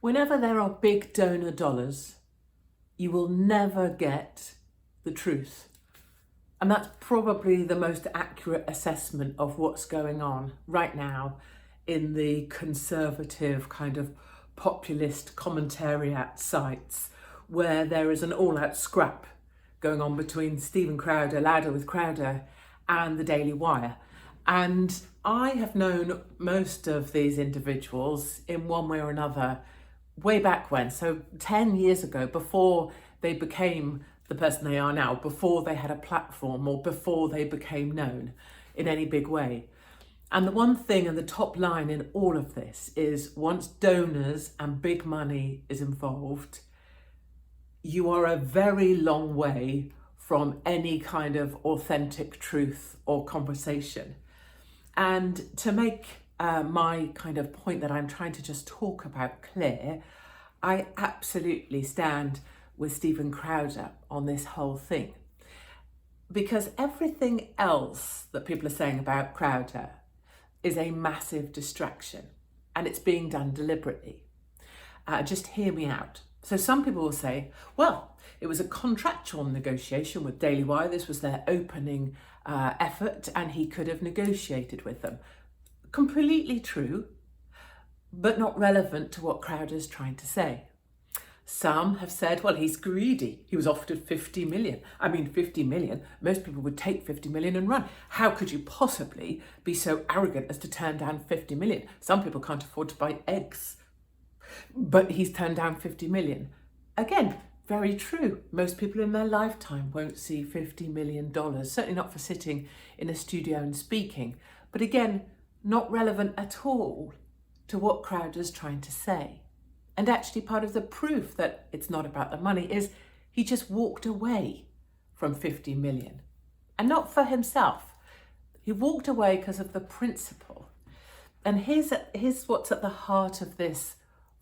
Whenever there are big donor dollars, you will never get the truth. And that's probably the most accurate assessment of what's going on right now in the conservative kind of populist commentariat sites, where there is an all-out scrap going on between Stephen Crowder, Louder with Crowder, and the Daily Wire. And I have known most of these individuals in one way or another way back when, so 10 years ago, before they became the person they are now, before they had a platform or before they became known in any big way. And the one thing and the top line in all of this is, once donors and big money is involved, you are a very long way from any kind of authentic truth or conversation. And to make my kind of point that I'm trying to just talk about clear, I absolutely stand with Stephen Crowder on this whole thing. Because everything else that people are saying about Crowder is a massive distraction, and it's being done deliberately. Just hear me out. So some people will say, well, it was a contractual negotiation with Daily Wire. This was their opening effort, and he could have negotiated with them. Completely true, but not relevant to what Crowder's trying to say. Some have said, well, he's greedy. He was offered 50 million. I mean, 50 million, most people would take 50 million and run. How could you possibly be so arrogant as to turn down 50 million? Some people can't afford to buy eggs, but he's turned down 50 million. Again, very true. Most people in their lifetime won't see $50 million, certainly not for sitting in a studio and speaking. But again, not relevant at all to what Crowder's trying to say. And actually part of the proof that it's not about the money is he just walked away from 50 million. And not for himself. He walked away because of the principle. And here's what's at the heart of this,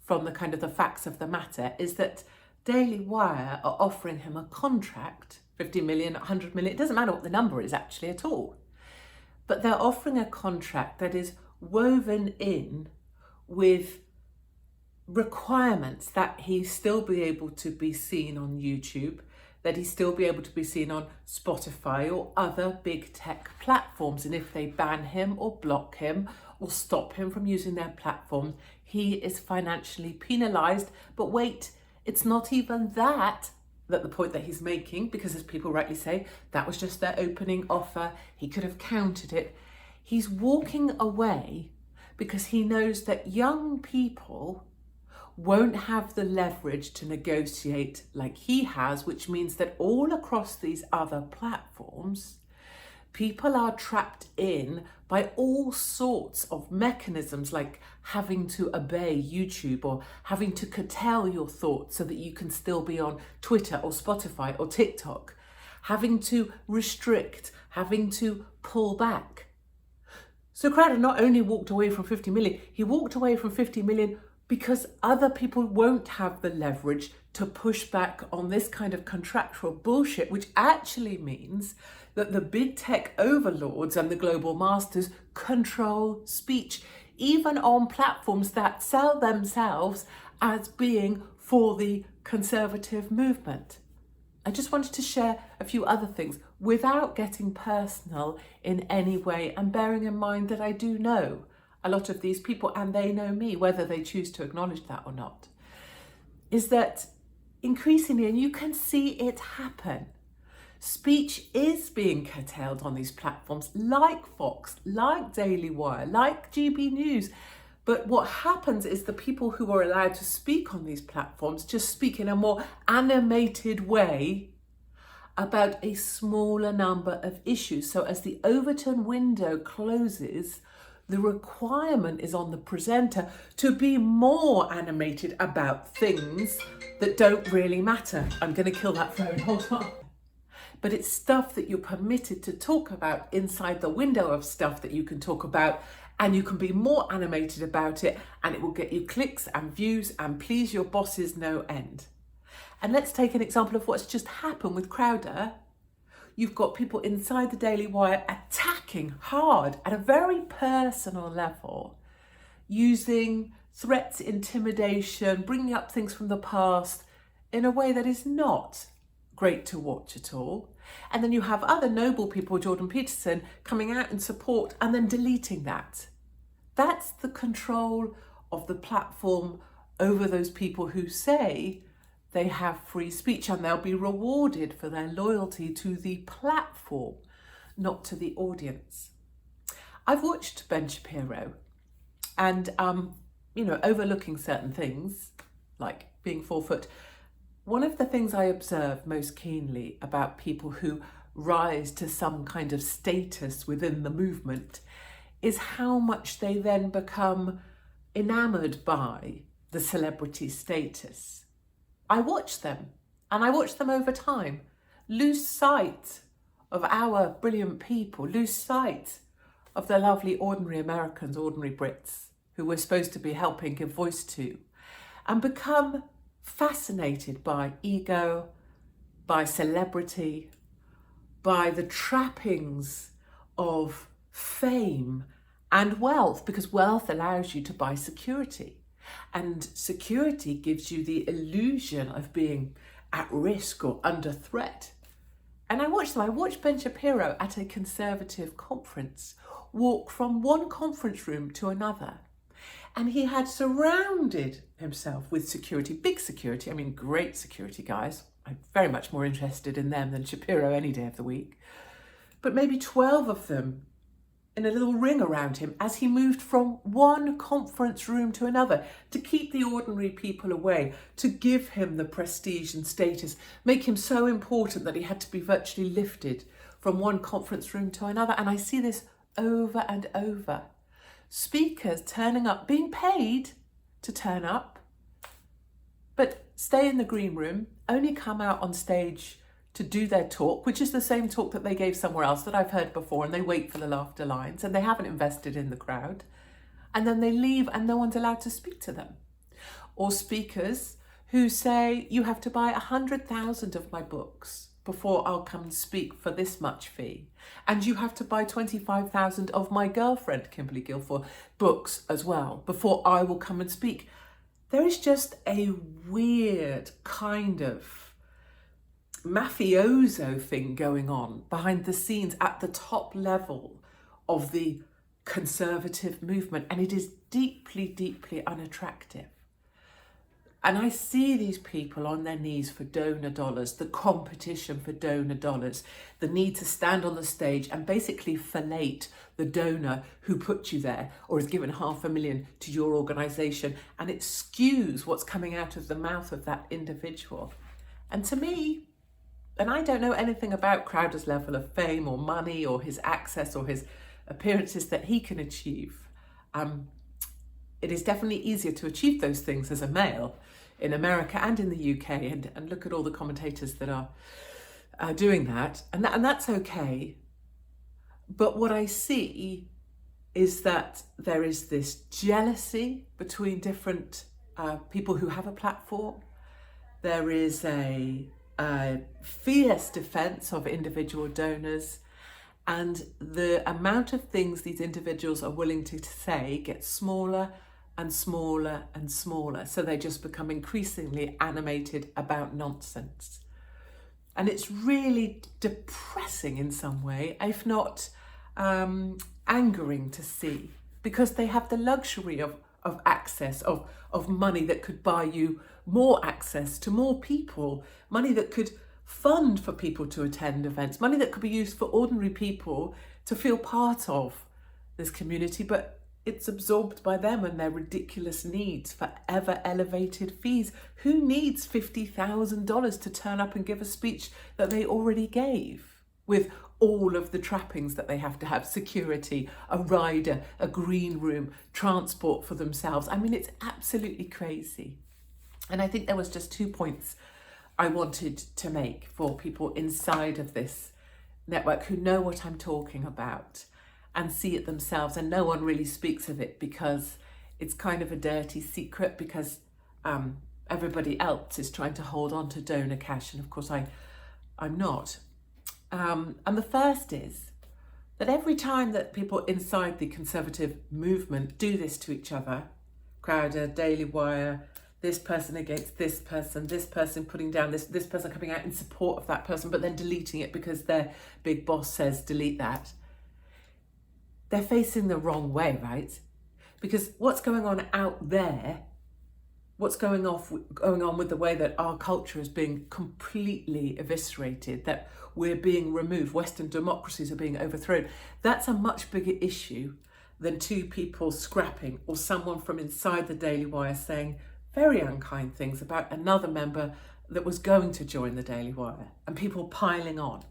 from the kind of the facts of the matter, is that Daily Wire are offering him a contract, 50 million, 100 million, it doesn't matter what the number is actually at all. But they're offering a contract that is woven in with requirements that he still be able to be seen on YouTube, that he still be able to be seen on Spotify or other big tech platforms. And if they ban him or block him or stop him from using their platform, he is financially penalised. But wait, it's not even that the point that he's making, because as people rightly say, that was just their opening offer. He could have countered it. He's walking away because he knows that young people won't have the leverage to negotiate like he has, which means that all across these other platforms, people are trapped in by all sorts of mechanisms, like having to obey YouTube or having to curtail your thoughts so that you can still be on Twitter or Spotify or TikTok, having to restrict, having to pull back. So Crowder not only walked away from 50 million, he walked away from 50 million because other people won't have the leverage to push back on this kind of contractual bullshit, which actually means that the big tech overlords and the global masters control speech, even on platforms that sell themselves as being for the conservative movement. I just wanted to share a few other things without getting personal in any way, and bearing in mind that I do know a lot of these people, and they know me, whether they choose to acknowledge that or not, is that increasingly, and you can see it happen, speech is being curtailed on these platforms like Fox, like Daily Wire, like GB News. But what happens is the people who are allowed to speak on these platforms just speak in a more animated way about a smaller number of issues. So as the Overton window closes, the requirement is on the presenter to be more animated about things that don't really matter. I'm going to kill that phone, hold on. But it's stuff that you're permitted to talk about inside the window of stuff that you can talk about, and you can be more animated about it, and it will get you clicks and views and please your bosses no end. And let's take an example of what's just happened with Crowder. You've got people inside the Daily Wire attacking hard at a very personal level, using threats, intimidation, bringing up things from the past in a way that is not great to watch at all. And then you have other noble people, Jordan Peterson, coming out in support and then deleting that. That's the control of the platform over those people who say they have free speech, and they'll be rewarded for their loyalty to the platform, not to the audience. I've watched Ben Shapiro and, overlooking certain things, like being 4 foot. One of the things I observe most keenly about people who rise to some kind of status within the movement is how much they then become enamored by the celebrity status. I watch them, and I watch them over time lose sight of our brilliant people, lose sight of the lovely ordinary Americans, ordinary Brits, who we're supposed to be helping give voice to, and become fascinated by ego, by celebrity, by the trappings of fame and wealth, because wealth allows you to buy security, and security gives you the illusion of being at risk or under threat. And I watched Ben Shapiro at a conservative conference walk from one conference room to another. And he had surrounded himself with security, big security, great security guys. I'm very much more interested in them than Shapiro any day of the week. But maybe 12 of them in a little ring around him as he moved from one conference room to another to keep the ordinary people away, to give him the prestige and status, make him so important that he had to be virtually lifted from one conference room to another. And I see this over and over. Speakers turning up, being paid to turn up, but stay in the green room, only come out on stage to do their talk, which is the same talk that they gave somewhere else that I've heard before, and they wait for the laughter lines and they haven't invested in the crowd, and then they leave and no one's allowed to speak to them. Or speakers who say, you have to buy 100,000 of my books before I'll come and speak for this much fee. And you have to buy 25,000 of my girlfriend, Kimberly Guilfoyle, books as well before I will come and speak. There is just a weird kind of mafioso thing going on behind the scenes at the top level of the conservative movement, and it is deeply, deeply unattractive. And I see these people on their knees for donor dollars, the competition for donor dollars, the need to stand on the stage and basically fellate the donor who put you there or has given $500,000 to your organisation, and it skews what's coming out of the mouth of that individual. And to me, and I don't know anything about Crowder's level of fame or money or his access or his appearances that he can achieve. It is definitely easier to achieve those things as a male in America and in the UK, and look at all the commentators that are doing that, and that's okay. But what I see is that there is this jealousy between different people who have a platform. There is a fierce defense of individual donors, and the amount of things these individuals are willing to say gets smaller and smaller and smaller. So they just become increasingly animated about nonsense. And it's really depressing in some way, if not angering to see, because they have the luxury of access, of money that could buy you more access to more people, money that could fund for people to attend events, money that could be used for ordinary people to feel part of this community, but it's absorbed by them and their ridiculous needs for ever elevated fees. Who needs $50,000 to turn up and give a speech that they already gave, with all of the trappings that they have to have: security, a rider, a green room, transport for themselves? It's absolutely crazy. And I think there was just 2 points I wanted to make for people inside of this network who know what I'm talking about and see it themselves, and no one really speaks of it because it's kind of a dirty secret, because everybody else is trying to hold on to donor cash, and of course I'm not. And the first is that every time that people inside the conservative movement do this to each other, Crowder, Daily Wire, this person against this person putting down this person coming out in support of that person, but then deleting it because their big boss says delete that. They're facing the wrong way, right? Because what's going on out there, what's going on with the way that our culture is being completely eviscerated, that we're being removed, Western democracies are being overthrown, that's a much bigger issue than two people scrapping or someone from inside the Daily Wire saying very unkind things about another member that was going to join the Daily Wire and people piling on.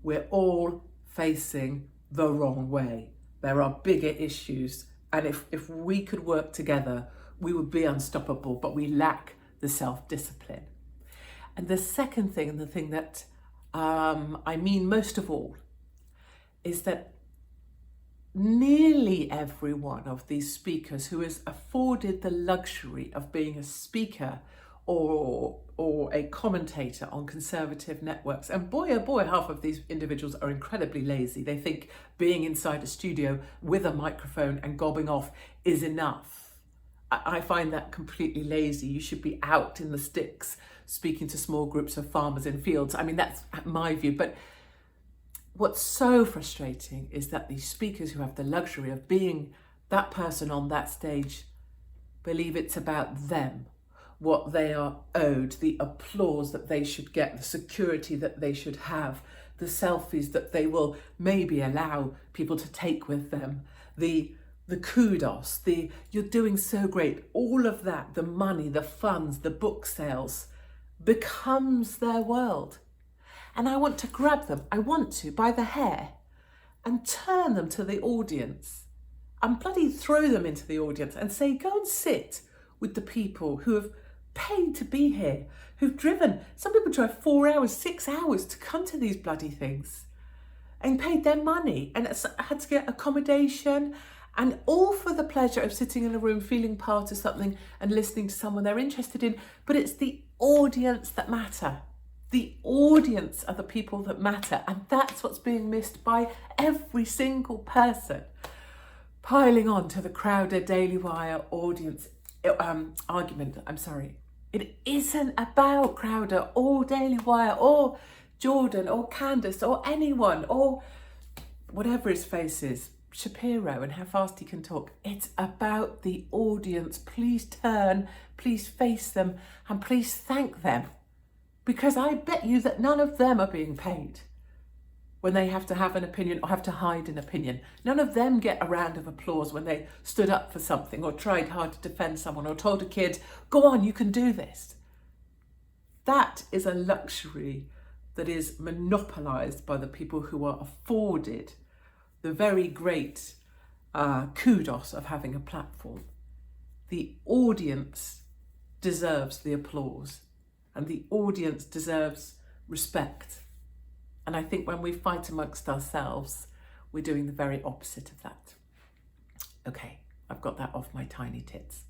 We're all facing the wrong way. There are bigger issues, and if we could work together, we would be unstoppable, but we lack the self-discipline. And the second thing, and the thing that I mean most of all, is that nearly every one of these speakers who is afforded the luxury of being a speaker or a commentator on conservative networks, and boy oh boy, half of these individuals are incredibly lazy. They think being inside a studio with a microphone and gobbing off is enough. I find that completely lazy. You should be out in the sticks speaking to small groups of farmers in fields. I mean, that's my view, but what's so frustrating is that these speakers who have the luxury of being that person on that stage believe it's about them, what they are owed, the applause that they should get, the security that they should have, the selfies that they will maybe allow people to take with them, the kudos, you're doing so great, all of that, the money, the funds, the book sales becomes their world. And I want to grab them, by the hair, and turn them to the audience and bloody throw them into the audience and say, go and sit with the people who have paid to be here, who've driven, some people drive 4 hours, 6 hours to come to these bloody things and paid their money and had to get accommodation and all for the pleasure of sitting in a room, feeling part of something and listening to someone they're interested in. But it's the audience that matter. The audience are the people that matter, and that's what's being missed by every single person piling on to the Crowder Daily Wire audience argument. I'm sorry. It isn't about Crowder or Daily Wire or Jordan or Candace or anyone or whatever his face is, Shapiro, and how fast he can talk. It's about the audience. Please turn, please face them, and please thank them. Because I bet you that none of them are being paid when they have to have an opinion or have to hide an opinion. None of them get a round of applause when they stood up for something or tried hard to defend someone or told a kid, go on, you can do this. That is a luxury that is monopolised by the people who are afforded the very great kudos of having a platform. The audience deserves the applause. And the audience deserves respect. And I think when we fight amongst ourselves, we're doing the very opposite of that. Okay, I've got that off my tiny tits.